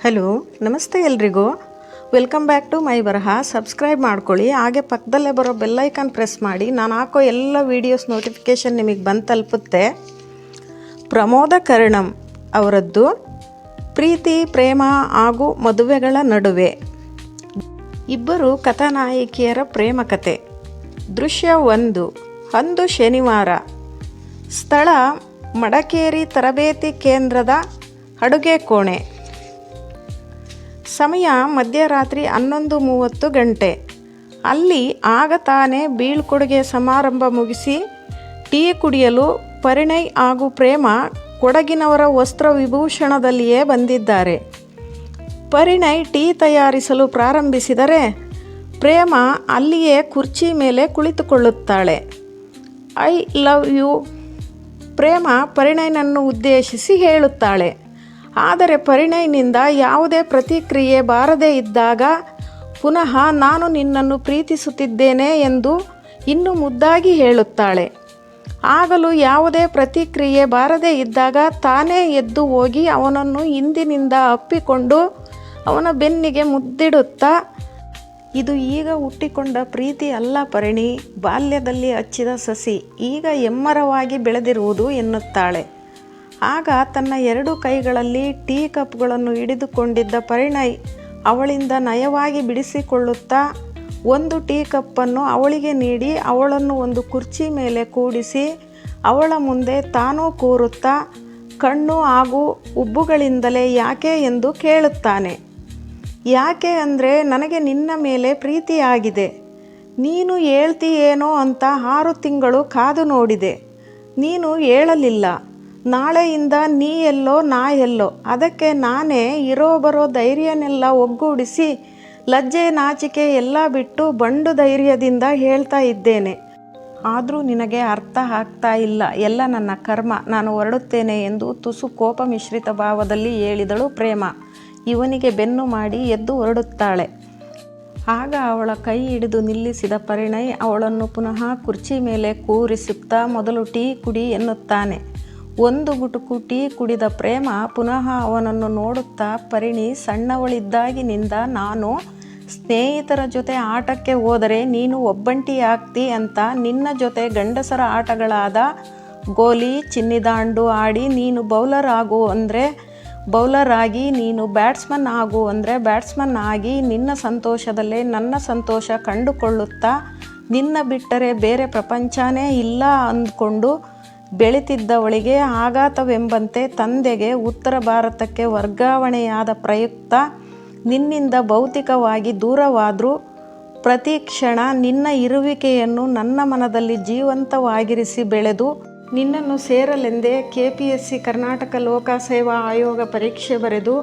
Hello, ನಮಸ್ತೆ ಎಲ್ರಿಗೂ. Welcome back to my ಬರಹ. ಸಬ್ಸ್ಕ್ರೈಬ್ ಮಾಡ್ಕೊಳ್ಳಿ, ಹಾಗೆ ಪಕ್ಕದಲ್ಲೇ ಬರೋ ಬೆಲ್ಲೈಕನ್ ಪ್ರೆಸ್ ಮಾಡಿ. ನಾನು ಹಾಕೋ ಎಲ್ಲ ವೀಡಿಯೋಸ್ ನೋಟಿಫಿಕೇಷನ್ ನಿಮಗೆ ಬಂದು ತಲುಪುತ್ತೆ. ಪ್ರಮೋದ ಕರ್ಣಂ ಅವರದ್ದು ಪ್ರೀತಿ, ಪ್ರೇಮ ಹಾಗೂ ಮದುವೆಗಳ ನಡುವೆ. ಇಬ್ಬರು ಕಥಾನಾಯಕಿಯರ ಪ್ರೇಮ ಕಥೆ. ದೃಶ್ಯ 1. ಅಂದು ಶನಿವಾರ. ಸ್ಥಳ ಮಡಕೇರಿ ತರಬೇತಿ ಕೇಂದ್ರದ ಅಡುಗೆ ಕೋಣೆ. ಸಮಯ ಮಧ್ಯರಾತ್ರಿ 11:30 ಗಂಟೆ. ಅಲ್ಲಿ ಆಗ ತಾನೇ ಬೀಳ್ಕೊಡುಗೆ ಸಮಾರಂಭ ಮುಗಿಸಿ ಟೀ ಕುಡಿಯಲು ಪರಿಣಯ್ ಹಾಗೂ ಪ್ರೇಮ ಕೊಡಗಿನವರ ವಸ್ತ್ರ ವಿಭೂಷಣದಲ್ಲಿಯೇ ಬಂದಿದ್ದಾರೆ. ಪರಿಣಯ್ ಟೀ ತಯಾರಿಸಲು ಪ್ರಾರಂಭಿಸಿದರೆ ಪ್ರೇಮ ಅಲ್ಲಿಯೇ ಕುರ್ಚಿ ಮೇಲೆ ಕುಳಿತುಕೊಳ್ಳುತ್ತಾಳೆ. ಐ ಲವ್ ಯು ಪ್ರೇಮ ಪರಿಣಯ್ನನ್ನು ಉದ್ದೇಶಿಸಿ ಹೇಳುತ್ತಾಳೆ. ಆದರೆ ಪರಿಣಯ್ನಿಂದ ಯಾವುದೇ ಪ್ರತಿಕ್ರಿಯೆ ಬಾರದೇ ಇದ್ದಾಗ ಪುನಃ ನಾನು ನಿನ್ನನ್ನು ಪ್ರೀತಿಸುತ್ತಿದ್ದೇನೆ ಎಂದು ಇನ್ನೂ ಮುದ್ದಾಗಿ ಹೇಳುತ್ತಾಳೆ. ಆಗಲೂ ಯಾವುದೇ ಪ್ರತಿಕ್ರಿಯೆ ಬಾರದೇ ಇದ್ದಾಗ ತಾನೇ ಎದ್ದು ಹೋಗಿ ಅವನನ್ನು ಹಿಂದಿನಿಂದ ಅಪ್ಪಿಕೊಂಡು ಅವನ ಬೆನ್ನಿಗೆ ಮುದ್ದಿಡುತ್ತಾ, ಇದು ಈಗ ಹುಟ್ಟಿಕೊಂಡ ಪ್ರೀತಿ ಅಲ್ಲ ಪರಿಣಿ, ಬಾಲ್ಯದಲ್ಲಿ ಹಚ್ಚಿದ ಸಸಿ ಈಗ ಎಮ್ಮರವಾಗಿ ಬೆಳೆದಿರುವುದು ಎನ್ನುತ್ತಾಳೆ. ಆಗ ತನ್ನ 2 ಕೈಗಳಲ್ಲಿ ಟೀ ಕಪ್ಗಳನ್ನು ಹಿಡಿದುಕೊಂಡಿದ್ದ ಪರಿಣಯ್ ಅವಳಿಂದ ನಯವಾಗಿ ಬಿಡಿಸಿಕೊಳ್ಳುತ್ತಾ ಒಂದು ಟೀ ಕಪ್ಪನ್ನು ಅವಳಿಗೆ ನೀಡಿ ಅವಳನ್ನು ಒಂದು ಕುರ್ಚಿ ಮೇಲೆ ಕೂಡಿಸಿ ಅವಳ ಮುಂದೆ ತಾನೂ ಕೂರುತ್ತಾ ಕಣ್ಣು ಹಾಗೂ ಉಬ್ಬುಗಳಿಂದಲೇ ಯಾಕೆ ಎಂದು ಕೇಳುತ್ತಾನೆ. ಯಾಕೆ ಅಂದರೆ, ನನಗೆ ನಿನ್ನ ಮೇಲೆ ಪ್ರೀತಿಯಾಗಿದೆ. ನೀನು ಹೇಳ್ತೀಯೇನೋ ಅಂತ 6 ತಿಂಗಳು ಕಾದು ನೋಡಿದೆ. ನೀನು ಹೇಳಲಿಲ್ಲ. ನಾಳೆಯಿಂದ ನೀ ಎಲ್ಲೋ ನಾ ಎಲ್ಲೋ. ಅದಕ್ಕೆ ನಾನೇ ಇರೋ ಬರೋ ಧೈರ್ಯನೆಲ್ಲ ಒಗ್ಗೂಡಿಸಿ ಲಜ್ಜೆ ನಾಚಿಕೆ ಎಲ್ಲ ಬಿಟ್ಟು ಬಂಡು ಧೈರ್ಯದಿಂದ ಹೇಳ್ತಾ ಇದ್ದೇನೆ. ಆದರೂ ನಿನಗೆ ಅರ್ಥ ಆಗ್ತಾ ಇಲ್ಲ. ಎಲ್ಲ ನನ್ನ ಕರ್ಮ, ನಾನು ಹೊರಡುತ್ತೇನೆ ಎಂದು ತುಸು ಕೋಪ ಮಿಶ್ರಿತ ಭಾವದಲ್ಲಿ ಹೇಳಿದಳು ಪ್ರೇಮ. ಇವನಿಗೆ ಬೆನ್ನು ಮಾಡಿ ಎದ್ದು ಹೊರಡುತ್ತಾಳೆ. ಆಗ ಅವಳ ಕೈ ಹಿಡಿದು ನಿಲ್ಲಿಸಿದ ಪರಿಣಯ್ ಅವಳನ್ನು ಪುನಃ ಕುರ್ಚಿ ಮೇಲೆ ಕೂರಿಸುತ್ತಾ ಮೊದಲು ಟೀ ಕುಡಿ ಎನ್ನುತ್ತಾನೆ. ಒಂದು ಗುಟುಕು ಟೀ ಕುಡಿದ ಪ್ರೇಮ ಪುನಃ ಅವನನ್ನು ನೋಡುತ್ತಾ, ಪರಿಣಿ, ಸಣ್ಣವಳಿದ್ದಾಗಿನಿಂದ ನಾನು ಸ್ನೇಹಿತರ ಜೊತೆ ಆಟಕ್ಕೆ ಹೋದರೆ ನೀನು ಒಬ್ಬಂಟಿಯಾಗ್ತಿ ಅಂತ ನಿನ್ನ ಜೊತೆ ಗಂಡಸರ ಆಟಗಳಾದ ಗೋಲಿ, ಚಿನ್ನಿದಾಂಡು ಆಡಿ ನೀನು ಬೌಲರ್ ಆಗು ಅಂದರೆ ಬೌಲರ್ ಆಗಿ, ನೀನು ಬ್ಯಾಟ್ಸ್ಮನ್ ಆಗು ಅಂದರೆ ಬ್ಯಾಟ್ಸ್ಮನ್ ಆಗಿ ನಿನ್ನ ಸಂತೋಷದಲ್ಲೇ ನನ್ನ ಸಂತೋಷ ಕಂಡುಕೊಳ್ಳುತ್ತಾ ನಿನ್ನ ಬಿಟ್ಟರೆ ಬೇರೆ ಪ್ರಪಂಚನೇ ಇಲ್ಲ ಅಂದ್ಕೊಂಡು ಬೆಳೀತಿದ್ದವಳಿಗೆ ಆಘಾತವೆಂಬಂತೆ ತಂದೆಗೆ ಉತ್ತರ ಭಾರತಕ್ಕೆ ವರ್ಗಾವಣೆಯಾದ ಪ್ರಯುಕ್ತ ನಿನ್ನಿಂದ ಭೌತಿಕವಾಗಿ ದೂರವಾದರೂ ಪ್ರತಿ ಕ್ಷಣ ನಿನ್ನ ಇರುವಿಕೆಯನ್ನು ನನ್ನ ಮನದಲ್ಲಿ ಜೀವಂತವಾಗಿರಿಸಿ ಬೆಳೆದು ನಿನ್ನನ್ನು ಸೇರಲೆಂದೇ KPSC ಕರ್ನಾಟಕ ಲೋಕಸೇವಾ ಆಯೋಗ ಪರೀಕ್ಷೆ ಬರೆದು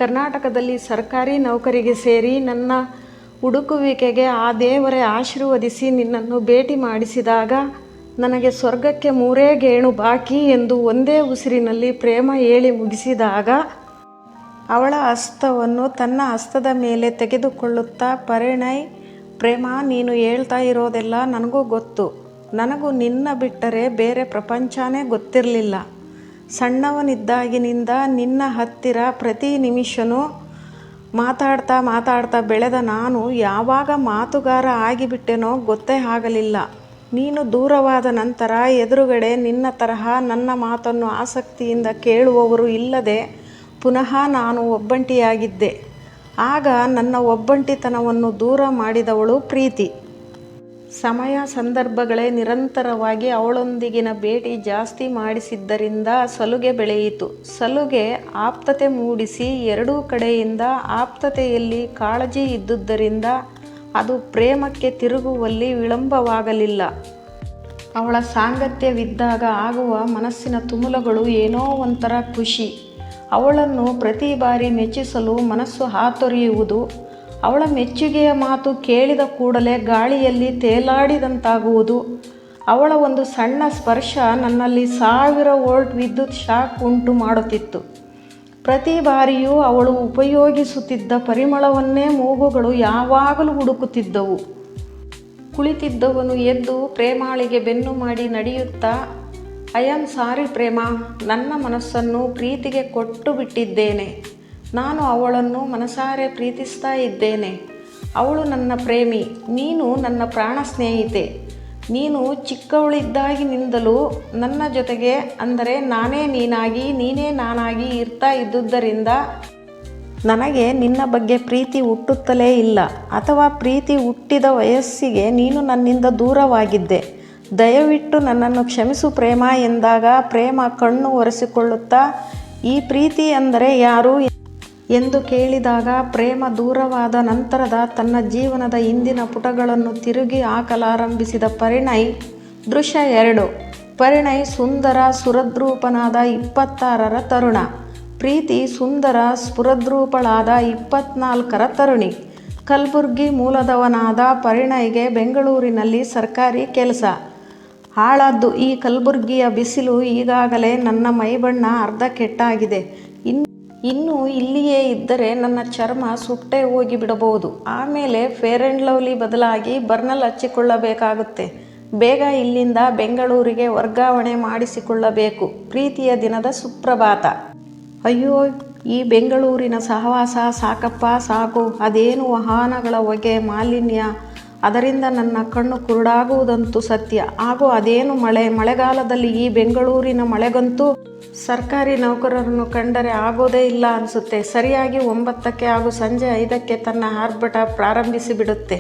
ಕರ್ನಾಟಕದಲ್ಲಿ ಸರ್ಕಾರಿ ನೌಕರಿಗೆ ಸೇರಿ ನನ್ನ ಹುಡುಕುವಿಕೆಗೆ ಆ ದೇವರೇ ಆಶೀರ್ವದಿಸಿ ನಿನ್ನನ್ನು ಭೇಟಿ ಮಾಡಿಸಿದಾಗ ನನಗೆ ಸ್ವರ್ಗಕ್ಕೆ 3 ಗೇಣು ಬಾಕಿ ಎಂದು ಒಂದೇ ಉಸಿರಿನಲ್ಲಿ ಪ್ರೇಮ ಹೇಳಿ ಮುಗಿಸಿದಾಗ ಅವಳ ಹಸ್ತವನ್ನು ತನ್ನ ಹಸ್ತದ ಮೇಲೆ ತೆಗೆದುಕೊಳ್ಳುತ್ತಾ ಪರಿಣಯ್, ಪ್ರೇಮ, ನೀನು ಹೇಳ್ತಾ ಇರೋದೆಲ್ಲ ನನಗೂ ಗೊತ್ತು. ನನಗೂ ನಿನ್ನ ಬಿಟ್ಟರೆ ಬೇರೆ ಪ್ರಪಂಚನೇ ಗೊತ್ತಿರಲಿಲ್ಲ. ಸಣ್ಣವನಿದ್ದಾಗಿನಿಂದ ನಿನ್ನ ಹತ್ತಿರ ಪ್ರತಿ ನಿಮಿಷವೂ ಮಾತಾಡ್ತಾ ಬೆಳೆದ ನಾನು ಯಾವಾಗ ಮಾತುಗಾರ ಆಗಿಬಿಟ್ಟೆನೋ ಗೊತ್ತೇ ಆಗಲಿಲ್ಲ. ನೀನು ದೂರವಾದ ನಂತರ ಎದುರುಗಡೆ ನಿನ್ನ ತರಹ ನನ್ನ ಮಾತನ್ನು ಆಸಕ್ತಿಯಿಂದ ಕೇಳುವವರು ಇಲ್ಲದೆ ಪುನಃ ನಾನು ಒಬ್ಬಂಟಿಯಾಗಿದ್ದೆ. ಆಗ ನನ್ನ ಒಬ್ಬಂಟಿತನವನ್ನು ದೂರ ಮಾಡಿದವಳು ಪ್ರೀತಿ. ಸಮಯ ಸಂದರ್ಭಗಳೇ ನಿರಂತರವಾಗಿ ಅವಳೊಂದಿಗಿನ ಭೇಟಿ ಜಾಸ್ತಿ ಮಾಡಿಸಿದ್ದರಿಂದ ಸಲುಗೆ ಬೆಳೆಯಿತು. ಸಲುಗೆ ಆಪ್ತತೆ ಮೂಡಿಸಿ 2 ಕಡೆಯಿಂದ ಆಪ್ತತೆಯಲ್ಲಿ ಕಾಳಜಿ ಇದ್ದುದರಿಂದ ಅದು ಪ್ರೇಮಕ್ಕೆ ತಿರುಗುವಲ್ಲಿ ವಿಳಂಬವಾಗಲಿಲ್ಲ. ಅವಳ ಸಾಂಗತ್ಯವಿದ್ದಾಗ ಆಗುವ ಮನಸ್ಸಿನ ತುಮುಲಗಳು ಏನೋ ಒಂಥರ ಖುಷಿ. ಅವಳನ್ನು ಪ್ರತಿ ಬಾರಿ ಮೆಚ್ಚಿಸಲು ಮನಸ್ಸು ಹಾತೊರೆಯುವುದು. ಅವಳ ಮೆಚ್ಚುಗೆಯ ಮಾತು ಕೇಳಿದ ಕೂಡಲೇ ಗಾಳಿಯಲ್ಲಿ ತೇಲಾಡಿದಂತಾಗುವುದು. ಅವಳ ಒಂದು ಸಣ್ಣ ಸ್ಪರ್ಶ ನನ್ನಲ್ಲಿ 1000 ವೋಲ್ಟ್ ವಿದ್ಯುತ್ ಶಾಕ್ ಉಂಟು ಮಾಡುತ್ತಿತ್ತು. ಪ್ರತಿ ಬಾರಿಯೂ ಅವಳು ಉಪಯೋಗಿಸುತ್ತಿದ್ದ ಪರಿಮಳವನ್ನೇ ಮೂಗುಗಳು ಯಾವಾಗಲೂ ಹುಡುಕುತ್ತಿದ್ದವು. ಕುಳಿತಿದ್ದವನು ಎದ್ದು ಪ್ರೇಮಾಳಿಗೆ ಬೆನ್ನು ಮಾಡಿ ನಡೆಯುತ್ತಾ, ಐ ಆಮ್ ಸಾರಿ ಪ್ರೇಮ, ನನ್ನ ಮನಸ್ಸನ್ನು ಪ್ರೀತಿಗೆ ಕೊಟ್ಟು ಬಿಟ್ಟಿದ್ದೇನೆ. ನಾನು ಅವಳನ್ನು ಮನಸಾರೆ ಪ್ರೀತಿಸ್ತಾ ಇದ್ದೇನೆ. ಅವಳು ನನ್ನ ಪ್ರೇಮಿ, ನೀನು ನನ್ನ ಪ್ರಾಣ ಸ್ನೇಹಿತೆ. ನೀನು ಚಿಕ್ಕವಳಿದ್ದಾಗಿನಿಂದಲೂ ನನ್ನ ಜೊತೆಗೆ, ಅಂದರೆ ನಾನೇ ನೀನಾಗಿ ನೀನೇ ನಾನಾಗಿ ಇರ್ತಾ ಇದ್ದುದರಿಂದ ನನಗೆ ನಿನ್ನ ಬಗ್ಗೆ ಪ್ರೀತಿ ಹುಟ್ಟುತ್ತಲೇ ಇಲ್ಲ. ಅಥವಾ ಪ್ರೀತಿ ಹುಟ್ಟಿದ ವಯಸ್ಸಿಗೆ ನೀನು ನನ್ನಿಂದ ದೂರವಾಗಿದ್ದೆ. ದಯವಿಟ್ಟು ನನ್ನನ್ನು ಕ್ಷಮಿಸು ಪ್ರೇಮ ಎಂದಾಗ ಪ್ರೇಮ ಕಣ್ಣು ಒರೆಸಿಕೊಳ್ಳುತ್ತಾ, ಈ ಪ್ರೀತಿ ಅಂದರೆ ಯಾರು ಎಂದು ಕೇಳಿದಾಗ ಪ್ರೇಮ ದೂರವಾದ ನಂತರದ ತನ್ನ ಜೀವನದ ಹಿಂದಿನ ಪುಟಗಳನ್ನು ತಿರುಗಿ ಹಾಕಲಾರಂಭಿಸಿದ ಪರಿಣಯ್. ದೃಶ್ಯ 2. ಪರಿಣಯ್ ಸುಂದರ ಸುರದ್ರೂಪನಾದ 26ರ ತರುಣ. ಪ್ರೀತಿ ಸುಂದರ ಸ್ಫುರದ್ರೂಪಳಾದ 24ರ ತರುಣಿ. ಕಲಬುರ್ಗಿ ಮೂಲದವನಾದ ಪರಿಣಯ್ಗೆ ಬೆಂಗಳೂರಿನಲ್ಲಿ ಸರ್ಕಾರಿ ಕೆಲಸ. ಹಾಳಾದ್ದು ಈ ಕಲಬುರ್ಗಿಯ ಬಿಸಿಲು. ಈಗಾಗಲೇ ನನ್ನ ಮೈಬಣ್ಣ ಅರ್ಧ ಕೆಟ್ಟಾಗಿದೆ. ಇನ್ನು ಇಲ್ಲಿಯೇ ಇದ್ದರೆ ನನ್ನ ಚರ್ಮ ಸುಟ್ಟೇ ಹೋಗಿ ಬಿಡಬಹುದು. ಆಮೇಲೆ ಫೇರ್ ಆ್ಯಂಡ್ ಲವ್ಲಿ ಬದಲಾಗಿ ಬರ್ನಲ್ ಹಚ್ಚಿಕೊಳ್ಳಬೇಕಾಗುತ್ತೆ. ಬೇಗ ಇಲ್ಲಿಂದ ಬೆಂಗಳೂರಿಗೆ ವರ್ಗಾವಣೆ ಮಾಡಿಸಿಕೊಳ್ಳಬೇಕು. ಪ್ರೀತಿಯ ದಿನದ ಸುಪ್ರಭಾತ. ಅಯ್ಯೋ, ಈ ಬೆಂಗಳೂರಿನ ಸಹವಾಸ ಸಾಕಪ್ಪ ಸಾಕು. ಅದೇನು ವಾಹನಗಳ ಹೊಗೆ, ಮಾಲಿನ್ಯ, ಅದರಿಂದ ನನ್ನ ಕಣ್ಣು ಕುರುಡಾಗುವುದಂತೂ ಸತ್ಯ. ಹಾಗೂ ಅದೇನು ಮಳೆಗಾಲದಲ್ಲಿ ಈ ಬೆಂಗಳೂರಿನ ಮಳೆಗಂತೂ ಸರ್ಕಾರಿ ನೌಕರರನ್ನು ಕಂಡರೆ ಆಗೋದೇ ಇಲ್ಲ ಅನಿಸುತ್ತೆ. ಸರಿಯಾಗಿ 9ಕ್ಕೆ ಹಾಗೂ ಸಂಜೆ 5ಕ್ಕೆ ತನ್ನ ಆರ್ಭಟ ಪ್ರಾರಂಭಿಸಿಬಿಡುತ್ತೆ.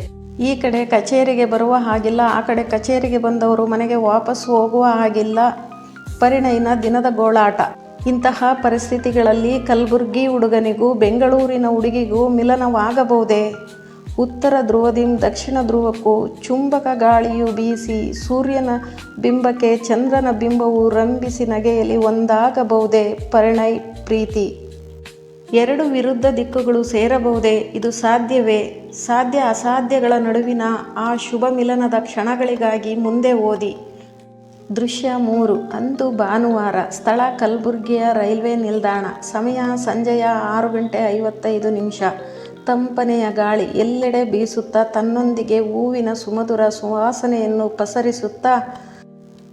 ಈ ಕಡೆ ಕಚೇರಿಗೆ ಬರುವ ಹಾಗಿಲ್ಲ, ಆ ಕಡೆ ಕಚೇರಿಗೆ ಬಂದವರು ಮನೆಗೆ ವಾಪಸ್ ಹೋಗುವ ಹಾಗಿಲ್ಲ. ಪರಿಣಯನ ದಿನದ ಗೋಳಾಟ. ಇಂತಹ ಪರಿಸ್ಥಿತಿಗಳಲ್ಲಿ ಕಲಬುರ್ಗಿ ಹುಡುಗನಿಗೂ ಬೆಂಗಳೂರಿನ ಹುಡುಗಿಗೂ ಮಿಲನವಾಗಬಹುದೇ? ಉತ್ತರ ಧ್ರುವದಿಂದ ದಕ್ಷಿಣ ಧ್ರುವಕ್ಕೂ ಚುಂಬಕ ಗಾಳಿಯು ಬೀಸಿ ಸೂರ್ಯನ ಬಿಂಬಕ್ಕೆ ಚಂದ್ರನ ಬಿಂಬವು ರಂಭಿಸಿ ನಗೆಯಲ್ಲಿ ಒಂದಾಗಬಹುದೇ? ಪರಿಣಯ್ ಪ್ರೀತಿ. 2 ವಿರುದ್ಧ ದಿಕ್ಕುಗಳು ಸೇರಬಹುದೇ? ಇದು ಸಾಧ್ಯವೇ? ಸಾಧ್ಯ ಅಸಾಧ್ಯಗಳ ನಡುವಿನ ಆ ಶುಭ ಮಿಲನದ ಕ್ಷಣಗಳಿಗಾಗಿ ಮುಂದೆ ಓದಿ. ದೃಶ್ಯ 3. ಅಂದು ಭಾನುವಾರ. ಸ್ಥಳ ಕಲಬುರ್ಗಿಯ ರೈಲ್ವೆ ನಿಲ್ದಾಣ. ಸಮಯ ಸಂಜೆಯ 6:55. ತಂಪನೆಯ ಗಾಳಿ ಎಲ್ಲೆಡೆ ಬೀಸುತ್ತಾ ತನ್ನೊಂದಿಗೆ ಹೂವಿನ ಸುಮಧುರ ಸುವಾಸನೆಯನ್ನು ಪಸರಿಸುತ್ತಾ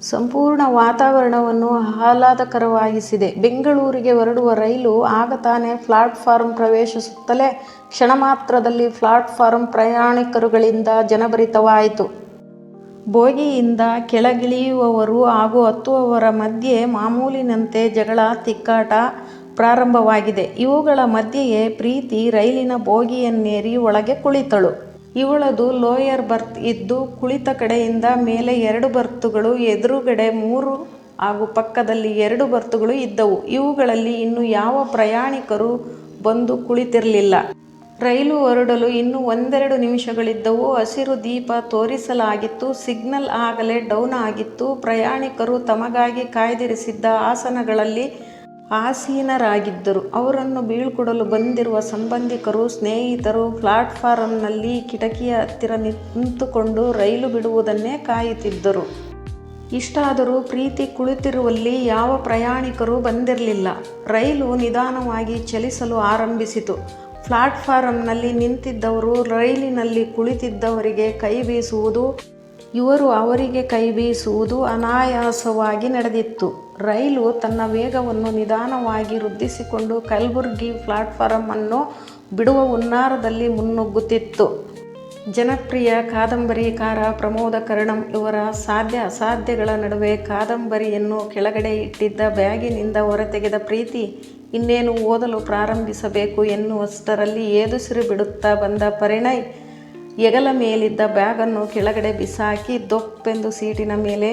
ಸಂಪೂರ್ಣ ವಾತಾವರಣವನ್ನು ಆಹ್ಲಾದಕರವಾಗಿಸಿದೆ. ಬೆಂಗಳೂರಿಗೆ ಹೊರಡುವ ರೈಲು ಆಗ ತಾನೇ ಪ್ಲಾಟ್ಫಾರ್ಮ್ ಪ್ರವೇಶಿಸುತ್ತಲೇ ಕ್ಷಣ ಮಾತ್ರದಲ್ಲಿ ಪ್ಲಾಟ್ಫಾರ್ಮ್ ಪ್ರಯಾಣಿಕರುಗಳಿಂದ ಜನಭರಿತವಾಯಿತು. ಬೋಗಿಯಿಂದ ಕೆಳಗಿಳಿಯುವವರು ಹಾಗೂ ಹತ್ತುವವರ ಮಧ್ಯೆ ಮಾಮೂಲಿನಂತೆ ಜಗಳ, ತಿಕ್ಕಾಟ ಪ್ರಾರಂಭವಾಗಿದೆ. ಇವುಗಳ ಮಧ್ಯೆಯೇ ಪ್ರೀತಿ ರೈಲಿನ ಬೋಗಿಯನ್ನೇರಿ ಒಳಗೆ ಕುಳಿತಳು. ಇವಳದು ಲೋಯರ್ ಬರ್ತ್ ಇದ್ದು ಕುಳಿತ ಕಡೆಯಿಂದ ಮೇಲೆ 2 ಬರ್ತ್ಗಳು, ಎದುರುಗಡೆ 3 ಹಾಗೂ ಪಕ್ಕದಲ್ಲಿ 2 ಬರ್ತ್ಗಳು ಇದ್ದವು. ಇವುಗಳಲ್ಲಿ ಇನ್ನು ಯಾವ ಪ್ರಯಾಣಿಕರು ಬಂದು ಕುಳಿತಿರಲಿಲ್ಲ. ರೈಲು ಹೊರಡಲು ಇನ್ನು 1-2 ನಿಮಿಷಗಳಿದ್ದವು. ಹಸಿರು ದೀಪ ತೋರಿಸಲಾಗಿತ್ತು. ಸಿಗ್ನಲ್ ಆಗಲೇ ಡೌನ್ ಆಗಿತ್ತು. ಪ್ರಯಾಣಿಕರು ತಮಗಾಗಿ ಕಾಯ್ದಿರಿಸಿದ್ದ ಆಸನಗಳಲ್ಲಿ ಆಸೀನರಾಗಿದ್ದರು. ಅವರನ್ನು ಬೀಳ್ಕೊಡಲು ಬಂದಿರುವ ಸಂಬಂಧಿಕರು, ಸ್ನೇಹಿತರು ಪ್ಲಾಟ್ಫಾರಂನಲ್ಲಿ ಕಿಟಕಿಯ ಹತ್ತಿರ ನಿಂತುಕೊಂಡು ರೈಲು ಬಿಡುವುದನ್ನೇ ಕಾಯುತ್ತಿದ್ದರು. ಇಷ್ಟಾದರೂ ಪ್ರೀತಿ ಕುಳಿತಿರುವಲ್ಲಿ ಯಾವ ಪ್ರಯಾಣಿಕರು ಬಂದಿರಲಿಲ್ಲ. ರೈಲು ನಿಧಾನವಾಗಿ ಚಲಿಸಲು ಆರಂಭಿಸಿತು. ಪ್ಲಾಟ್ಫಾರಂನಲ್ಲಿ ನಿಂತಿದ್ದವರು ರೈಲಿನಲ್ಲಿ ಕುಳಿತಿದ್ದವರಿಗೆ ಕೈ ಬೀಸುವುದು, ಇವರು ಅವರಿಗೆ ಕೈ ಬೀಸುವುದು ಅನಾಯಾಸವಾಗಿ ನಡೆದಿತ್ತು. ರೈಲು ತನ್ನ ವೇಗವನ್ನು ನಿಧಾನವಾಗಿ ವೃದ್ಧಿಸಿಕೊಂಡು ಕಲಬುರ್ಗಿ ಪ್ಲಾಟ್ಫಾರಂ ಬಿಡುವ ಹುನ್ನಾರದಲ್ಲಿ ಮುನ್ನುಗ್ಗುತ್ತಿತ್ತು. ಜನಪ್ರಿಯ ಕಾದಂಬರಿಕಾರ ಪ್ರಮೋದ ಕರ್ಣಂ ಇವರ ಸಾಧ್ಯ ಅಸಾಧ್ಯಗಳ ನಡುವೆ ಕಾದಂಬರಿಯನ್ನು ಕೆಳಗಡೆ ಇಟ್ಟಿದ್ದ ಬ್ಯಾಗಿನಿಂದ ಹೊರತೆಗೆದ ಪ್ರೀತಿ ಇನ್ನೇನು ಓದಲು ಪ್ರಾರಂಭಿಸಬೇಕು ಎನ್ನುವಷ್ಟರಲ್ಲಿ ಏದುಸಿರು ಬಿಡುತ್ತಾ ಬಂದ ಪರಿಣಯ್ ಹೆಗಲ ಮೇಲಿದ್ದ ಬ್ಯಾಗನ್ನು ಕೆಳಗಡೆ ಬಿಸಾಕಿ ದೊಪ್ಪೆಂದು ಸೀಟಿನ ಮೇಲೆ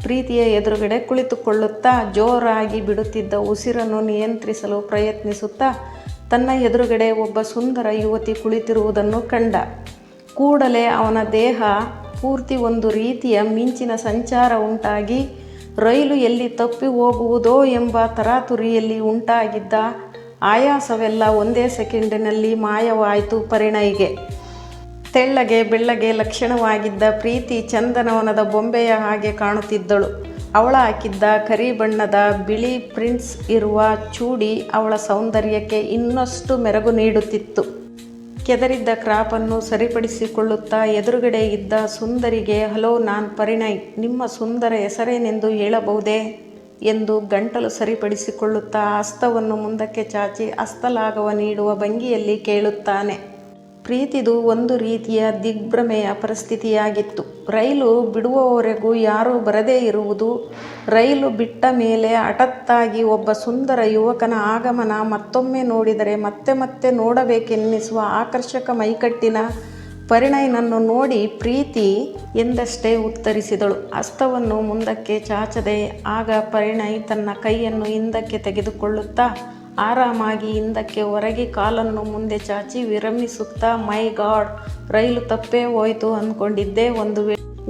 ಪ್ರೀತಿಯ ಎದುರುಗಡೆ ಕುಳಿತುಕೊಳ್ಳುತ್ತಾ ಜೋರಾಗಿ ಬಿಡುತ್ತಿದ್ದ ಉಸಿರನ್ನು ನಿಯಂತ್ರಿಸಲು ಪ್ರಯತ್ನಿಸುತ್ತಾ ತನ್ನ ಎದುರುಗಡೆ ಒಬ್ಬ ಸುಂದರ ಯುವತಿ ಕುಳಿತಿರುವುದನ್ನು ಕಂಡ. ಕೂಡಲೇ ಅವನ ದೇಹ ಪೂರ್ತಿ ಒಂದು ರೀತಿಯ ಮಿಂಚಿನ ಸಂಚಾರ ಉಂಟಾಗಿ ರೈಲು ಎಲ್ಲಿ ತಪ್ಪಿ ಹೋಗುವುದೋ ಎಂಬ ತರಾತುರಿಯಲ್ಲಿ ಉಂಟಾಗಿದ್ದ ಆಯಾಸವೆಲ್ಲ ಒಂದೇ ಸೆಕೆಂಡಿನಲ್ಲಿ ಮಾಯವಾಯಿತು. ಪರಿಣಯ್ಗೆ ತೆಳ್ಳಗೆ ಬೆಳ್ಳಗೆ ಲಕ್ಷಣವಾಗಿದ್ದ ಪ್ರೀತಿ ಚಂದನವನದ ಬೊಂಬೆಯ ಹಾಗೆ ಕಾಣುತ್ತಿದ್ದಳು. ಅವಳ ಹಾಕಿದ್ದ ಕರಿ ಬಣ್ಣದ ಬಿಳಿ ಪ್ರಿಂಟ್ಸ್ ಇರುವ ಚೂಡಿ ಅವಳ ಸೌಂದರ್ಯಕ್ಕೆ ಇನ್ನಷ್ಟು ಮೆರುಗು ನೀಡುತ್ತಿತ್ತು. ಕೆದರಿದ್ದ ಕ್ರಾಪನ್ನು ಸರಿಪಡಿಸಿಕೊಳ್ಳುತ್ತಾ ಎದುರುಗಡೆ ಇದ್ದ ಸುಂದರಿಗೆ, ಹಲೋ, ನಾನು ಪರಿಣಯ್. ನಿಮ್ಮ ಸುಂದರ ಹೆಸರೇನೆಂದು ಹೇಳಬಹುದೇ ಎಂದು ಗಂಟಲು ಸರಿಪಡಿಸಿಕೊಳ್ಳುತ್ತಾ ಹಸ್ತವನ್ನು ಮುಂದಕ್ಕೆ ಚಾಚಿ ಹಸ್ತಲಾಘವ ನೀಡುವ ಭಂಗಿಯಲ್ಲಿ ಕೇಳುತ್ತಾನೆ. ಪ್ರೀತಿದು ಒಂದು ರೀತಿಯ ದಿಗ್ಭ್ರಮೆಯ ಪರಿಸ್ಥಿತಿಯಾಗಿತ್ತು. ರೈಲು ಬಿಡುವವರೆಗೂ ಯಾರೂ ಬರದೇ ಇರುವುದು, ರೈಲು ಬಿಟ್ಟ ಮೇಲೆ ಹಠಾತ್ತಾಗಿ ಒಬ್ಬ ಸುಂದರ ಯುವಕನ ಆಗಮನ, ಮತ್ತೊಮ್ಮೆ ನೋಡಿದರೆ ಮತ್ತೆ ಮತ್ತೆ ನೋಡಬೇಕೆನ್ನಿಸುವ ಆಕರ್ಷಕ ಮೈಕಟ್ಟಿನ ಪರಿಣಯನನ್ನು ನೋಡಿ ಪ್ರೀತಿ ಎಂದಷ್ಟೇ ಉತ್ತರಿಸಿದಳು, ಹಸ್ತವನ್ನು ಮುಂದಕ್ಕೆ ಚಾಚದೆ. ಆಗ ಪರಿಣಯ್ ತನ್ನ ಕೈಯನ್ನು ಹಿಂದಕ್ಕೆ ತೆಗೆದುಕೊಳ್ಳುತ್ತಾ ಆರಾಮಾಗಿ ಹಿಂದಕ್ಕೆ ಒರಗಿ ಕಾಲನ್ನು ಮುಂದೆ ಚಾಚಿ ವಿರಮಿಸುತ್ತಾ, ಮೈ ಗಾಡ್, ರೈಲು ತಪ್ಪೇ ಹೋಯ್ತು ಅಂದ್ಕೊಂಡಿದ್ದೆ.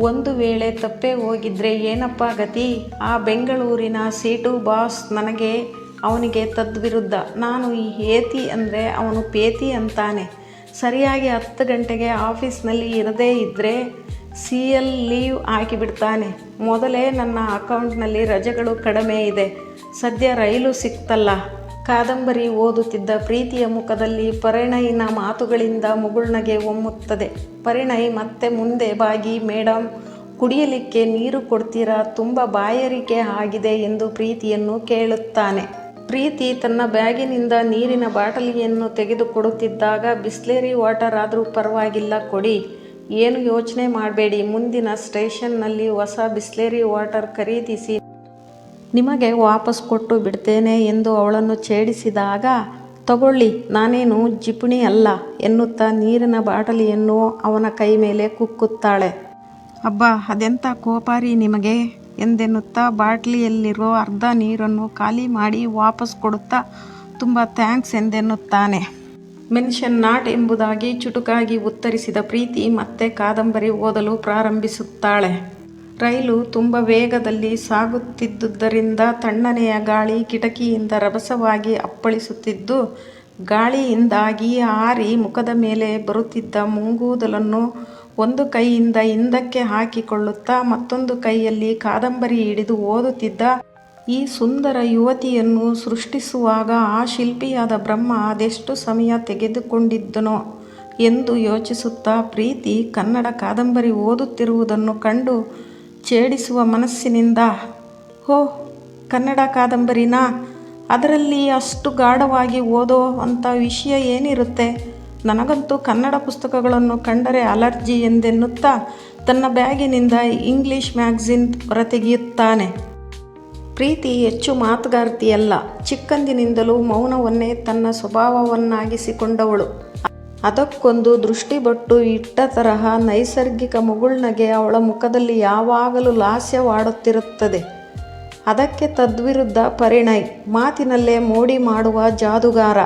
ಒಂದು ವೇಳೆ ತಪ್ಪೇ ಹೋಗಿದ್ರೆ ಏನಪ್ಪ ಗತಿ? ಆ ಬೆಂಗಳೂರಿನ ಸೀಟು ಬಾಸ್ ನನಗೆ ಅವನಿಗೆ ತದ್ವಿರುದ್ಧ. ನಾನು ಏತಿ ಅಂದರೆ ಅವನು ಪೇತಿ ಅಂತಾನೆ. ಸರಿಯಾಗಿ 10 ಗಂಟೆಗೆ ಆಫೀಸ್ನಲ್ಲಿ ಇರದೇ ಇದ್ದರೆ CL ಲೀವ್ ಹಾಕಿಬಿಡ್ತಾನೆ. ಮೊದಲೇ ನನ್ನ ಅಕೌಂಟ್ನಲ್ಲಿ ರಜೆಗಳು ಕಡಿಮೆ ಇದೆ, ಸದ್ಯ ರೈಲು ಸಿಕ್ತಲ್ಲ. ಕಾದಂಬರಿ ಓದುತ್ತಿದ್ದ ಪ್ರೀತಿಯ ಮುಖದಲ್ಲಿ ಪರಿಣಯ್ನ ಮಾತುಗಳಿಂದ ಮುಗುಳ್ನಗೆ ಹೊಮ್ಮುತ್ತದೆ. ಪರಿಣಯ್ ಮತ್ತೆ ಮುಂದೆ ಬಾಗಿ, ಮೇಡಮ್, ಕುಡಿಯಲಿಕ್ಕೆ ನೀರು ಕೊಡ್ತೀರಾ? ತುಂಬ ಬಾಯಾರಿಕೆ ಆಗಿದೆ ಎಂದು ಪ್ರೀತಿಯನ್ನು ಕೇಳುತ್ತಾನೆ. ಪ್ರೀತಿ ತನ್ನ ಬ್ಯಾಗಿನಿಂದ ನೀರಿನ ಬಾಟಲಿಯನ್ನು ತೆಗೆದುಕೊಡುತ್ತಿದ್ದಾಗ, ಬಿಸ್ಲೇರಿ ವಾಟರ್ ಆದರೂ ಪರವಾಗಿಲ್ಲ ಕೊಡಿ, ಏನು ಯೋಚನೆ ಮಾಡಬೇಡಿ, ಮುಂದಿನ ಸ್ಟೇಷನ್ನಲ್ಲಿ ಹೊಸ ಬಿಸ್ಲೇರಿ ವಾಟರ್ ಖರೀದಿಸಿ ನಿಮಗೆ ವಾಪಸ್ ಕೊಟ್ಟು ಬಿಡ್ತೇನೆ ಎಂದು ಅವಳನ್ನು ಛೇಡಿಸಿದಾಗ, ತಗೊಳ್ಳಿ, ನಾನೇನು ಜಿಪುಣಿ ಅಲ್ಲ ಎನ್ನುತ್ತಾ ನೀರಿನ ಬಾಟಲಿಯನ್ನು ಅವನ ಕೈ ಮೇಲೆ ಕುಕ್ಕುತ್ತಾಳೆ. ಅಬ್ಬಾ, ಅದೆಂಥ ಕೋಪಾರಿ ನಿಮಗೆ ಎಂದೆನ್ನುತ್ತಾ ಬಾಟ್ಲಿಯಲ್ಲಿರೋ ಅರ್ಧ ನೀರನ್ನು ಖಾಲಿ ಮಾಡಿ ವಾಪಸ್ ಕೊಡುತ್ತಾ, ತುಂಬ ಥ್ಯಾಂಕ್ಸ್ ಎಂದೆನ್ನುತ್ತಾನೆ. ಮೆನ್ಷನ್ ನಾಟ್ ಎಂಬುದಾಗಿ ಚುಟುಕಾಗಿ ಉತ್ತರಿಸಿದ ಪ್ರೀತಿ ಮತ್ತೆ ಕಾದಂಬರಿ ಓದಲು ಪ್ರಾರಂಭಿಸುತ್ತಾಳೆ. ರೈಲು ತುಂಬ ವೇಗದಲ್ಲಿ ಸಾಗುತ್ತಿದ್ದುದರಿಂದ ತಣ್ಣನೆಯ ಗಾಳಿ ಕಿಟಕಿಯಿಂದ ರಭಸವಾಗಿ ಅಪ್ಪಳಿಸುತ್ತಿದ್ದು, ಗಾಳಿಯಿಂದಾಗಿ ಆರಿ ಮುಖದ ಮೇಲೆ ಬರುತ್ತಿದ್ದ ಮುಂಗೂದಲನ್ನು ಒಂದು ಕೈಯಿಂದ ಹಿಂದಕ್ಕೆ ಹಾಕಿಕೊಳ್ಳುತ್ತಾ ಮತ್ತೊಂದು ಕೈಯಲ್ಲಿ ಕಾದಂಬರಿ ಹಿಡಿದು ಓದುತ್ತಿದ್ದ ಈ ಸುಂದರ ಯುವತಿಯನ್ನು ಸೃಷ್ಟಿಸುವಾಗ ಆ ಶಿಲ್ಪಿಯಾದ ಬ್ರಹ್ಮ ಅದೆಷ್ಟು ಸಮಯ ತೆಗೆದುಕೊಂಡಿದ್ದನೋ ಎಂದು ಯೋಚಿಸುತ್ತಾ ಪ್ರೀತಿ ಕನ್ನಡ ಕಾದಂಬರಿ ಓದುತ್ತಿರುವುದನ್ನು ಕಂಡು ಛೇಡಿಸುವ ಮನಸ್ಸಿನಿಂದ, ಹೋ, ಕನ್ನಡ ಕಾದಂಬರಿನಾ? ಅದರಲ್ಲಿ ಅಷ್ಟು ಗಾಢವಾಗಿ ಓದೋ ಅಂಥ ವಿಷಯ ಏನಿರುತ್ತೆ? ನನಗಂತೂ ಕನ್ನಡ ಪುಸ್ತಕಗಳನ್ನು ಕಂಡರೆ ಅಲರ್ಜಿ ಎಂದೆನ್ನುತ್ತಾ ತನ್ನ ಬ್ಯಾಗಿನಿಂದ ಇಂಗ್ಲಿಷ್ ಮ್ಯಾಗಝಿನ್ ಹೊರತೆಗೆಯುತ್ತಾನೆ. ಪ್ರೀತಿ ಹೆಚ್ಚು ಮಾತುಗಾರ್ತಿಯಲ್ಲ. ಚಿಕ್ಕಂದಿನಿಂದಲೂ ಮೌನವನ್ನೇ ತನ್ನ ಸ್ವಭಾವವನ್ನಾಗಿಸಿಕೊಂಡವಳು. ಅದಕ್ಕೊಂದು ದೃಷ್ಟಿಬೊಟ್ಟು ಇಟ್ಟ ತರಹ ನೈಸರ್ಗಿಕ ಮುಗುಳ್ನಗೆ ಅವಳ ಮುಖದಲ್ಲಿ ಯಾವಾಗಲೂ ಲಾಸ್ಯವಾಡುತ್ತಿರುತ್ತದೆ. ಅದಕ್ಕೆ ತದ್ವಿರುದ್ಧ ಪರಿಣಯ್, ಮಾತಿನಲ್ಲೇ ಮೋಡಿ ಮಾಡುವ ಜಾದುಗಾರ.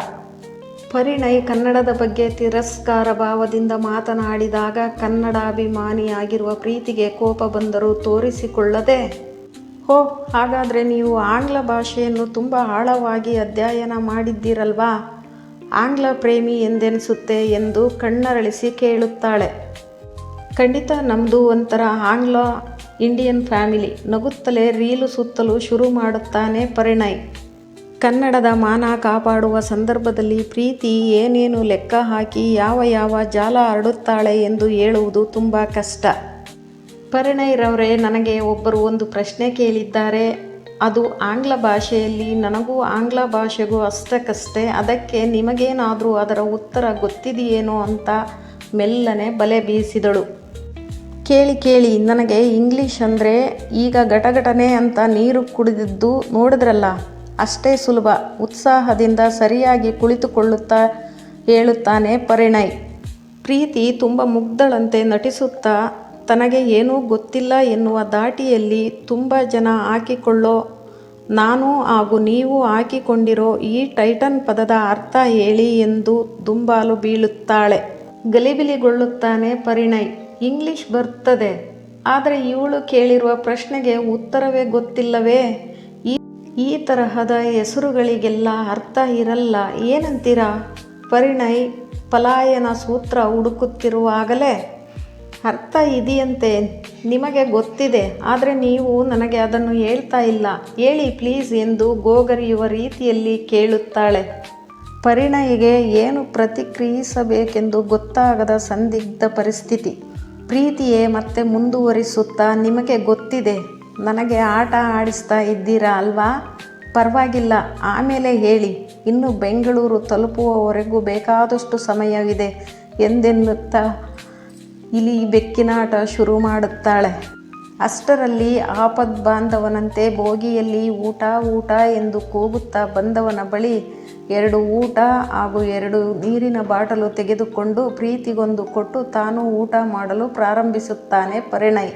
ಪರಿಣಯ್ ಕನ್ನಡದ ಬಗ್ಗೆ ತಿರಸ್ಕಾರ ಭಾವದಿಂದ ಮಾತನಾಡಿದಾಗ ಕನ್ನಡಾಭಿಮಾನಿಯಾಗಿರುವ ಪ್ರೀತಿಗೆ ಕೋಪ ಬಂದರೂ ತೋರಿಸಿಕೊಳ್ಳದೆ, ಹೋ, ಹಾಗಾದರೆ ನೀವು ಆಂಗ್ಲ ಭಾಷೆಯನ್ನು ತುಂಬ ಆಳವಾಗಿ ಅಧ್ಯಯನ ಮಾಡಿದ್ದೀರಲ್ವಾ? ಆಂಗ್ಲ ಪ್ರೇಮಿ ಎಂದೆನಿಸುತ್ತೆ ಎಂದು ಕಣ್ಣರಳಿಸಿ ಕೇಳುತ್ತಾಳೆ. ಖಂಡಿತ, ನಮ್ಮದು ಒಂಥರ ಆಂಗ್ಲ ಇಂಡಿಯನ್ ಫ್ಯಾಮಿಲಿ. ನಗುತ್ತಲೇ ರೀಲು ಸುತ್ತಲು ಶುರು ಮಾಡುತ್ತಾನೆ ಪರಿಣಯ್. ಕನ್ನಡದ ಮಾನ ಕಾಪಾಡುವ ಸಂದರ್ಭದಲ್ಲಿ ಪ್ರೀತಿ ಏನೇನು ಲೆಕ್ಕ ಹಾಕಿ ಯಾವ ಜಾಲ ಹರಡುತ್ತಾಳೆ ಎಂದು ಹೇಳುವುದು ತುಂಬ ಕಷ್ಟ. ಪರಿಣಯ್ರವರೇ, ನನಗೆ ಒಬ್ಬರು ಒಂದು ಪ್ರಶ್ನೆ ಕೇಳಿದ್ದಾರೆ. ಅದು ಆಂಗ್ಲ ಭಾಷೆಯಲ್ಲಿ. ನನಗೂ ಆಂಗ್ಲ ಭಾಷೆಗೂ ಅಷ್ಟಕ್ಕಷ್ಟೇ. ಅದಕ್ಕೆ ನಿಮಗೇನಾದರೂ ಅದರ ಉತ್ತರ ಗೊತ್ತಿದೆಯೇನೋ ಅಂತ ಮೆಲ್ಲನೆ ಬಲೆ ಬೀಸಿದಳು. ಕೇಳಿ, ನನಗೆ ಇಂಗ್ಲೀಷ್ ಅಂದರೆ ಈಗ ಘಟಘಟನೆ ಅಂತ ನೀರು ಕುಡಿದಿದ್ದು ನೋಡಿದ್ರಲ್ಲ, ಅಷ್ಟೇ ಸುಲಭ. ಉತ್ಸಾಹದಿಂದ ಸರಿಯಾಗಿ ಕುಳಿತುಕೊಳ್ಳುತ್ತಾ ಹೇಳುತ್ತಾನೆ ಪರಿಣಯ್. ಪ್ರೀತಿ ತುಂಬ ಮುಗ್ಧಳಂತೆ ನಟಿಸುತ್ತಾ ತನಗೆ ಏನೂ ಗೊತ್ತಿಲ್ಲ ಎನ್ನುವ ಧಾಟಿಯಲ್ಲಿ, ತುಂಬ ಜನ ಹಾಕಿಕೊಳ್ಳೋ, ನಾನು ಹಾಗೂ ನೀವು ಹಾಕಿಕೊಂಡಿರೋ ಈ ಟೈಟನ್ ಪದದ ಅರ್ಥ ಹೇಳಿ ಎಂದು ದುಂಬಾಲು ಬೀಳುತ್ತಾಳೆ. ಗಲಿಬಿಲಿಗೊಳ್ಳುತ್ತಾನೆ ಪರಿಣಯ್. ಇಂಗ್ಲಿಷ್ ಬರ್ತದೆ, ಆದರೆ ಇವಳು ಕೇಳಿರುವ ಪ್ರಶ್ನೆಗೆ ಉತ್ತರವೇ ಗೊತ್ತಿಲ್ಲವೇ? ಈ ತರಹದ ಹೆಸರುಗಳಿಗೆಲ್ಲ ಅರ್ಥ ಇರಲ್ಲ, ಏನಂತೀರಾ? ಪರಿಣಯ್ ಪಲಾಯನ ಸೂತ್ರ ಹುಡುಕುತ್ತಿರುವಾಗಲೇ, ಅರ್ಥ ಇದೆಯಂತೆ, ನಿಮಗೆ ಗೊತ್ತಿದೆ, ಆದರೆ ನೀವು ನನಗೆ ಅದನ್ನು ಹೇಳ್ತಾ ಇಲ್ಲ, ಹೇಳಿ ಪ್ಲೀಸ್ ಎಂದು ಗೋಗರಿಯುವ ರೀತಿಯಲ್ಲಿ ಕೇಳುತ್ತಾಳೆ. ಪರಿಣಯ್ಗೆ ಏನು ಪ್ರತಿಕ್ರಿಯಿಸಬೇಕೆಂದು ಗೊತ್ತಾಗದ ಸಂದಿಗ್ಧ ಪರಿಸ್ಥಿತಿ. ಪ್ರೀತಿಯೇ ಮತ್ತೆ ಮುಂದುವರಿಸುತ್ತಾ, ನಿಮಗೆ ಗೊತ್ತಿದೆ, ನನಗೆ ಆಟ ಆಡಿಸ್ತಾ ಇದ್ದೀರಾ ಅಲ್ವಾ? ಪರವಾಗಿಲ್ಲ, ಆಮೇಲೆ ಹೇಳಿ, ಇನ್ನು ಬೆಂಗಳೂರು ತಲುಪುವವರೆಗೂ ಬೇಕಾದಷ್ಟು ಸಮಯವಿದೆ ಎಂದೆನ್ನುತ್ತಾ ಇಲಿ ಬೆಕ್ಕಿನಾಟ ಶುರು ಮಾಡುತ್ತಾಳೆ. ಅಷ್ಟರಲ್ಲಿ ಆಪದ್ಬಾಂಧವನಂತೆ ಬೋಗಿಯಲ್ಲಿ ಊಟ ಊಟ ಎಂದು ಕೂಗುತ್ತಾ ಬಂದವನ ಬಳಿ 2 ಊಟ ಹಾಗೂ 2 ನೀರಿನ ಬಾಟಲು ತೆಗೆದುಕೊಂಡು ಪ್ರೀತಿಗೊಂದು ಕೊಟ್ಟು ತಾನು ಊಟ ಮಾಡಲು ಪ್ರಾರಂಭಿಸುತ್ತಾನೆ ಪರಿಣಯ್.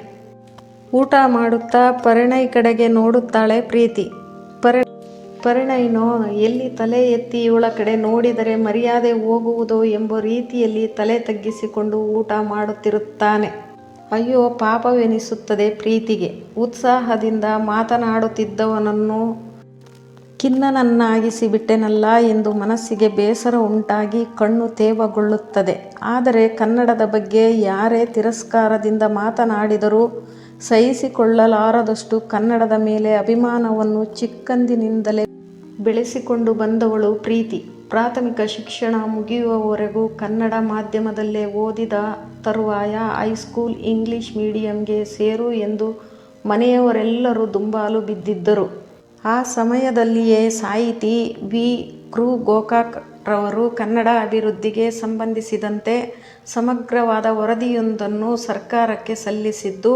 ಊಟ ಮಾಡುತ್ತಾ ಪರಿಣಯ್ ಕಡೆಗೆ ನೋಡುತ್ತಾಳೆ ಪ್ರೀತಿ. ಪರಿಣಯ್ನೋ ಎಲ್ಲಿ ತಲೆ ಎತ್ತಿ ಇವಳ ಕಡೆ ನೋಡಿದರೆ ಮರ್ಯಾದೆ ಹೋಗುವುದೋ ಎಂಬ ರೀತಿಯಲ್ಲಿ ತಲೆ ತಗ್ಗಿಸಿಕೊಂಡು ಊಟ ಮಾಡುತ್ತಿರುತ್ತಾನೆ. ಅಯ್ಯೋ ಪಾಪವೆನಿಸುತ್ತದೆ ಪ್ರೀತಿಗೆ. ಉತ್ಸಾಹದಿಂದ ಮಾತನಾಡುತ್ತಿದ್ದವನನ್ನು ಖಿನ್ನನನ್ನಾಗಿಸಿಬಿಟ್ಟೆನಲ್ಲ ಎಂದು ಮನಸ್ಸಿಗೆ ಬೇಸರ ಉಂಟಾಗಿ ಕಣ್ಣು ತೇವಗೊಳ್ಳುತ್ತದೆ. ಆದರೆ ಕನ್ನಡದ ಬಗ್ಗೆ ಯಾರೇ ತಿರಸ್ಕಾರದಿಂದ ಮಾತನಾಡಿದರೂ ಸಹಿಸಿಕೊಳ್ಳಲಾರದಷ್ಟು ಕನ್ನಡದ ಮೇಲೆ ಅಭಿಮಾನವನ್ನು ಚಿಕ್ಕಂದಿನಿಂದಲೇ ಬೆಳೆಸಿಕೊಂಡು ಬಂದವಳು ಪ್ರೀತಿ. ಪ್ರಾಥಮಿಕ ಶಿಕ್ಷಣ ಮುಗಿಯುವವರೆಗೂ ಕನ್ನಡ ಮಾಧ್ಯಮದಲ್ಲೇ ಓದಿದ ತರುವಾಯ ಹೈಸ್ಕೂಲ್ ಇಂಗ್ಲಿಷ್ ಮೀಡಿಯಂಗೆ ಸೇರು ಎಂದು ಮನೆಯವರೆಲ್ಲರೂ ದುಂಬಾಲು ಬಿದ್ದಿದ್ದರು. ಆ ಸಮಯದಲ್ಲಿಯೇ ಸಾಹಿತಿ ವಿ. ಕೃ. ಗೋಕಾಕ್ ರವರು ಕನ್ನಡ ಅಭಿವೃದ್ಧಿಗೆ ಸಂಬಂಧಿಸಿದಂತೆ ಸಮಗ್ರವಾದ ವರದಿಯೊಂದನ್ನು ಸರ್ಕಾರಕ್ಕೆ ಸಲ್ಲಿಸಿದ್ದು,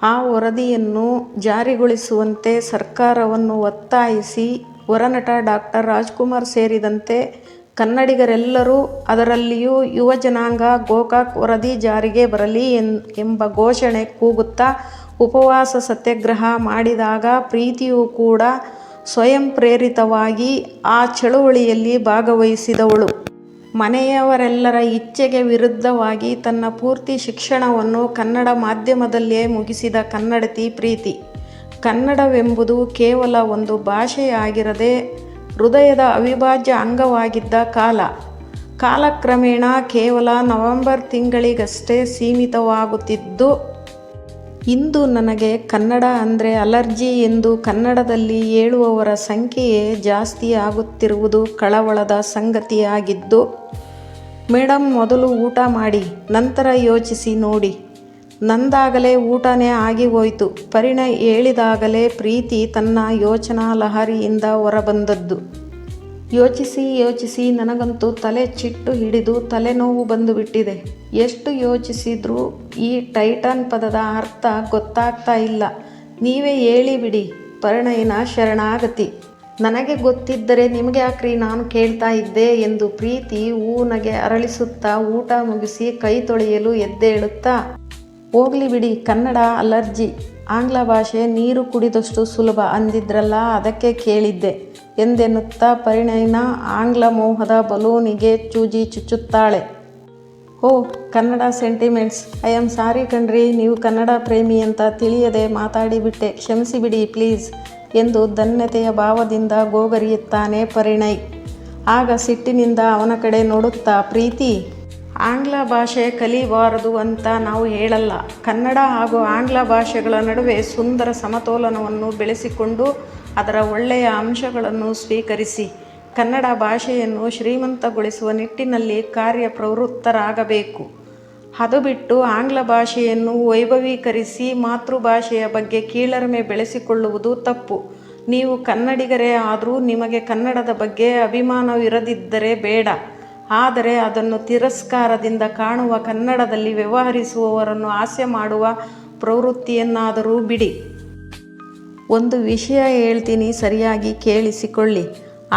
ಆ ವರದಿಯನ್ನು ಜಾರಿಗೊಳಿಸುವಂತೆ ಸರ್ಕಾರವನ್ನು ಒತ್ತಾಯಿಸಿ ಹೊರನಟ ಡಾಕ್ಟರ್ ರಾಜ್ಕುಮಾರ್ ಸೇರಿದಂತೆ ಕನ್ನಡಿಗರೆಲ್ಲರೂ, ಅದರಲ್ಲಿಯೂ ಯುವ ಜನಾಂಗ ಗೋಕಾಕ್ ವರದಿ ಜಾರಿಗೆ ಬರಲಿ ಎಂಬ ಘೋಷಣೆ ಕೂಗುತ್ತಾ ಉಪವಾಸ ಸತ್ಯಾಗ್ರಹ ಮಾಡಿದಾಗ ಪ್ರೀತಿಯೂ ಕೂಡ ಸ್ವಯಂ ಪ್ರೇರಿತವಾಗಿ ಆ ಚಳುವಳಿಯಲ್ಲಿ ಭಾಗವಹಿಸಿದವಳು. ಮನೆಯವರೆಲ್ಲರ ಇಚ್ಛೆಗೆ ವಿರುದ್ಧವಾಗಿ ತನ್ನ ಪೂರ್ತಿ ಶಿಕ್ಷಣವನ್ನು ಕನ್ನಡ ಮಾಧ್ಯಮದಲ್ಲೇ ಮುಗಿಸಿದ ಕನ್ನಡತಿ ಪ್ರೀತಿ. ಕನ್ನಡವೆಂಬುದು ಕೇವಲ ಒಂದು ಭಾಷೆಯಾಗಿರದೆ ಹೃದಯದ ಅವಿಭಾಜ್ಯ ಅಂಗವಾಗಿದ್ದ ಕಾಲಕ್ರಮೇಣ ಕೇವಲ ನವೆಂಬರ್ ತಿಂಗಳಿಗಷ್ಟೇ ಸೀಮಿತವಾಗುತ್ತಿದ್ದು, ಇಂದು ನನಗೆ ಕನ್ನಡ ಅಂದರೆ ಅಲರ್ಜಿ ಎಂದು ಕನ್ನಡದಲ್ಲಿ ಹೇಳುವವರ ಸಂಖ್ಯೆಯೇ ಜಾಸ್ತಿ ಆಗುತ್ತಿರುವುದು ಕಳವಳದ ಸಂಗತಿಯಾಗಿದ್ದು, ಮೇಡಮ್ ಮೊದಲು ಊಟ ಮಾಡಿ, ನಂತರ ಯೋಚಿಸಿ ನೋಡಿ. ನಂದಾಗಲೇ ಊಟನೇ ಆಗಿ ಹೋಯಿತು. ಪರಿಣಯ್ ಹೇಳಿದಾಗಲೇ ಪ್ರೀತಿ ತನ್ನ ಯೋಚನಾ ಲಹರಿಯಿಂದ ಹೊರಬಂದದ್ದು. ಯೋಚಿಸಿ ನನಗಂತೂ ತಲೆ ಚಿಟ್ಟು ಹಿಡಿದು ತಲೆನೋವು ಬಂದುಬಿಟ್ಟಿದೆ. ಎಷ್ಟು ಯೋಚಿಸಿದ್ರೂ ಈ ಟೈಟಾನ್ ಪದದ ಅರ್ಥ ಗೊತ್ತಾಗ್ತಾ ಇಲ್ಲ. ನೀವೇ ಹೇಳಿಬಿಡಿ. ಪರಿಣಯ್ನ ಶರಣಾಗತಿ. ನನಗೆ ಗೊತ್ತಿದ್ದರೆ ನಿಮಗೆ ಯಾಕ್ರಿ ನಾನು ಕೇಳ್ತಾ ಇದ್ದೆ ಎಂದು ಪ್ರೀತಿ ಹೂನಗೆ ಅರಳಿಸುತ್ತಾ ಊಟ ಮುಗಿಸಿ ಕೈ ತೊಳೆಯಲು ಎದ್ದೇಳುತ್ತಾ, ಹೋಗ್ಲಿ ಬಿಡಿ, ಕನ್ನಡ ಅಲರ್ಜಿ, ಆಂಗ್ಲ ಭಾಷೆ ನೀರು ಕುಡಿದಷ್ಟು ಸುಲಭ ಅಂದಿದ್ರಲ್ಲ, ಅದಕ್ಕೆ ಕೇಳಿದ್ದೆ ಎಂದೆನ್ನುತ್ತಾ ಪರಿಣಯ್ನ ಆಂಗ್ಲ ಮೋಹದ ಬಲೂನಿಗೆ ಚೂಜಿ ಚುಚ್ಚುತ್ತಾಳೆ. Oh Kannada sentiments, I am sorry ಕಣ್ರಿ, ನೀವು ಕನ್ನಡ ಪ್ರೇಮಿ ಅಂತ ತಿಳಿಯದೆ ಮಾತಾಡಿಬಿಟ್ಟೆ, ಕ್ಷಮಿಸಿಬಿಡಿ ಪ್ಲೀಸ್ ಎಂದು ಧನ್ಯತೆಯ ಭಾವದಿಂದ ಗೋಗರಿಯುತ್ತಾನೆ ಪರಿಣಯ್. ಆಗ ಸಿಟ್ಟಿನಿಂದ ಅವನ ಕಡೆ ನೋಡುತ್ತಾ ಪ್ರೀತಿ, ಆಂಗ್ಲ ಭಾಷೆ ಕಲಿಬಾರದು ಅಂತ ನಾವು ಹೇಳಲ್ಲ. ಕನ್ನಡ ಹಾಗೂ ಆಂಗ್ಲ ಭಾಷೆಗಳ ನಡುವೆ ಸುಂದರ ಸಮತೋಲನವನ್ನು ಬೆಳೆಸಿಕೊಂಡು ಅದರ ಒಳ್ಳೆಯ ಅಂಶಗಳನ್ನು ಸ್ವೀಕರಿಸಿ ಕನ್ನಡ ಭಾಷೆಯನ್ನು ಶ್ರೀಮಂತಗೊಳಿಸುವ ನಿಟ್ಟಿನಲ್ಲಿ ಕಾರ್ಯಪ್ರವೃತ್ತರಾಗಬೇಕು. ಅದು ಬಿಟ್ಟು ಆಂಗ್ಲ ಭಾಷೆಯನ್ನು ವೈಭವೀಕರಿಸಿ ಮಾತೃಭಾಷೆಯ ಬಗ್ಗೆ ಕೀಳರಿಮೆ ಬೆಳೆಸಿಕೊಳ್ಳುವುದು ತಪ್ಪು. ನೀವು ಕನ್ನಡಿಗರೇ ಆದರೂ ನಿಮಗೆ ಕನ್ನಡದ ಬಗ್ಗೆ ಅಭಿಮಾನವಿರದಿದ್ದರೆ ಬೇಡ, ಆದರೆ ಅದನ್ನು ತಿರಸ್ಕಾರದಿಂದ ಕಾಣುವ ಕನ್ನಡದಲ್ಲಿ ವ್ಯವಹರಿಸುವವರನ್ನು ಹಾಸ್ಯ ಮಾಡುವ ಪ್ರವೃತ್ತಿಯನ್ನಾದರೂ ಬಿಡಿ. ಒಂದು ವಿಷಯ ಹೇಳ್ತೀನಿ, ಸರಿಯಾಗಿ ಕೇಳಿಸಿಕೊಳ್ಳಿ.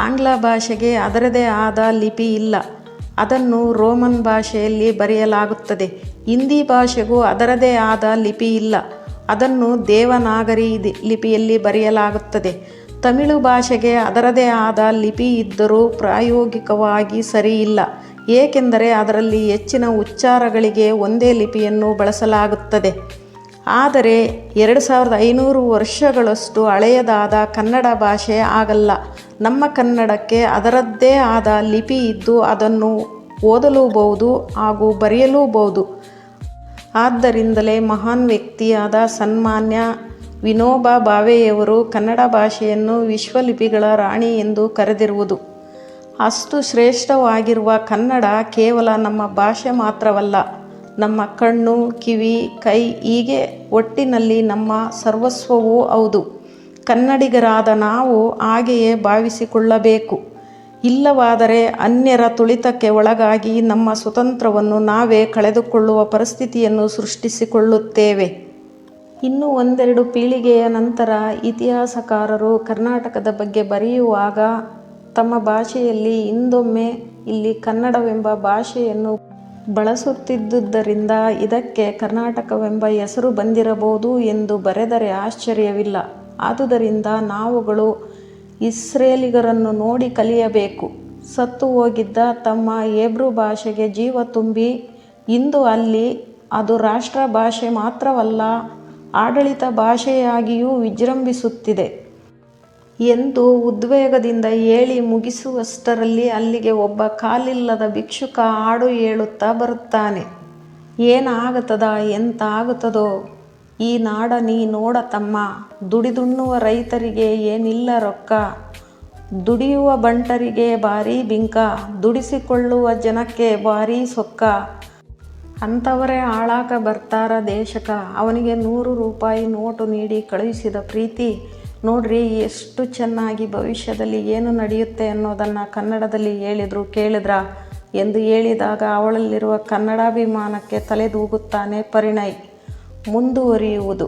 ಆಂಗ್ಲ ಭಾಷೆಗೆ ಅದರದೇ ಆದ ಲಿಪಿ ಇಲ್ಲ. ಅದನ್ನು ರೋಮನ್ ಭಾಷೆಯಲ್ಲಿ ಬರೆಯಲಾಗುತ್ತದೆ. ಹಿಂದಿ ಭಾಷೆಗೂ ಅದರದೇ ಆದ ಲಿಪಿ ಇಲ್ಲ. ಅದನ್ನು ದೇವನಾಗರಿ ಲಿಪಿಯಲ್ಲಿ ಬರೆಯಲಾಗುತ್ತದೆ. ತಮಿಳು ಭಾಷೆಗೆ ಅದರದೇ ಆದ ಲಿಪಿ ಇದ್ದರೂ ಪ್ರಾಯೋಗಿಕವಾಗಿ ಸರಿಯಿಲ್ಲ. ಏಕೆಂದರೆ ಅದರಲ್ಲಿ ಹೆಚ್ಚಿನ ಉಚ್ಚಾರಗಳಿಗೆ ಒಂದೇ ಲಿಪಿಯನ್ನು ಬಳಸಲಾಗುತ್ತದೆ. ಆದರೆ 2500 ವರ್ಷಗಳಷ್ಟು ಹಳೆಯದಾದ ಕನ್ನಡ ಭಾಷೆ ಆಗಲ್ಲ. ನಮ್ಮ ಕನ್ನಡಕ್ಕೆ ಅದರದ್ದೇ ಆದ ಲಿಪಿ ಇದ್ದು ಅದನ್ನು ಓದಲೂಬಹುದು ಹಾಗೂ ಬರೆಯಲೂಬಹುದು. ಆದ್ದರಿಂದಲೇ ಮಹಾನ್ ವ್ಯಕ್ತಿಯಾದ ಸನ್ಮಾನ್ಯ ವಿನೋಬಾ ಭಾವೆಯವರು ಕನ್ನಡ ಭಾಷೆಯನ್ನು ವಿಶ್ವಲಿಪಿಗಳ ರಾಣಿ ಎಂದು ಕರೆದಿರುವುದು. ಅಷ್ಟು ಶ್ರೇಷ್ಠವಾಗಿರುವ ಕನ್ನಡ ಕೇವಲ ನಮ್ಮ ಭಾಷೆ ಮಾತ್ರವಲ್ಲ, ನಮ್ಮ ಕಣ್ಣು, ಕಿವಿ, ಕೈ ಹೀಗೆ ಒಟ್ಟಿನಲ್ಲಿ ನಮ್ಮ ಸರ್ವಸ್ವವೂ ಹೌದು. ಕನ್ನಡಿಗರಾದ ನಾವು ಹಾಗೆಯೇ ಭಾವಿಸಿಕೊಳ್ಳಬೇಕು. ಇಲ್ಲವಾದರೆ ಅನ್ಯರ ತುಳಿತಕ್ಕೆ ಒಳಗಾಗಿ ನಮ್ಮ ಸ್ವತಂತ್ರವನ್ನು ನಾವೇ ಕಳೆದುಕೊಳ್ಳುವ ಪರಿಸ್ಥಿತಿಯನ್ನು ಸೃಷ್ಟಿಸಿಕೊಳ್ಳುತ್ತೇವೆ. ಇನ್ನು ಒಂದೆರಡು ಪೀಳಿಗೆಯ ನಂತರ ಇತಿಹಾಸಕಾರರು ಕರ್ನಾಟಕದ ಬಗ್ಗೆ ಬರೆಯುವಾಗ ತಮ್ಮ ಭಾಷೆಯಲ್ಲಿ ಹಿಂದೊಮ್ಮೆ ಇಲ್ಲಿ ಕನ್ನಡವೆಂಬ ಭಾಷೆಯನ್ನು ಬಳಸುತ್ತಿದ್ದುದರಿಂದ ಇದಕ್ಕೆ ಕರ್ನಾಟಕವೆಂಬ ಹೆಸರು ಬಂದಿರಬಹುದು ಎಂದು ಬರೆದರೆ ಆಶ್ಚರ್ಯವಿಲ್ಲ. ಆದುದರಿಂದ ನಾವುಗಳು ಇಸ್ರೇಲಿಗರನ್ನು ನೋಡಿ ಕಲಿಯಬೇಕು. ಸತ್ತು ಹೋಗಿದ್ದ ತಮ್ಮ ಹೇಬ್ರೂ ಭಾಷೆಗೆ ಜೀವ ತುಂಬಿ ಇಂದು ಅಲ್ಲಿ ಅದು ರಾಷ್ಟ್ರ ಭಾಷೆ ಮಾತ್ರವಲ್ಲ, ಆಡಳಿತ ಭಾಷೆಯಾಗಿಯೂ ವಿಜೃಂಭಿಸುತ್ತಿದೆ ಎಂದು ಉದ್ವೇಗದಿಂದ ಹೇಳಿ ಮುಗಿಸುವಷ್ಟರಲ್ಲಿ ಅಲ್ಲಿಗೆ ಒಬ್ಬ ಕಾಲಿಲ್ಲದ ಭಿಕ್ಷುಕ ಹಾಡು ಹೇಳುತ್ತಾ ಬರುತ್ತಾನೆ. ಏನಾಗತದ ಎಂತಾಗುತ್ತದೋ ಈ ನಾಡ ನೀ ನೋಡ ತಮ್ಮ, ದುಡಿದುಣ್ಣುವ ರೈತರಿಗೆ ಏನಿಲ್ಲ ರೊಕ್ಕ, ದುಡಿಯುವ ಬಂಟರಿಗೆ ಭಾರೀ ಬಿಂಕ, ದುಡಿಸಿಕೊಳ್ಳುವ ಜನಕ್ಕೆ ಭಾರೀ ಸೊಕ್ಕ, ಅಂಥವರೇ ಆಳಾಕ ಬರ್ತಾರ ದೇಶಕ, ಅವನಿಗೆ 100 ರೂಪಾಯಿ ನೋಟು ನೀಡಿ ಕಳುಹಿಸಿದ ಪ್ರೀತಿ. ನೋಡ್ರಿ ಎಷ್ಟು ಚೆನ್ನಾಗಿ ಭವಿಷ್ಯದಲ್ಲಿ ಏನು ನಡೆಯುತ್ತೆ ಅನ್ನೋದನ್ನು ಕನ್ನಡದಲ್ಲಿ ಹೇಳಿದ್ರು ಕೇಳಿದ್ರಾ ಎಂದು ಹೇಳಿದಾಗ ಅವಳಲ್ಲಿರುವ ಕನ್ನಡಾಭಿಮಾನಕ್ಕೆ ತಲೆದೂಗುತ್ತಾನೆ ಪರಿಣಯ್. ಮುಂದುವರಿಯುವುದು.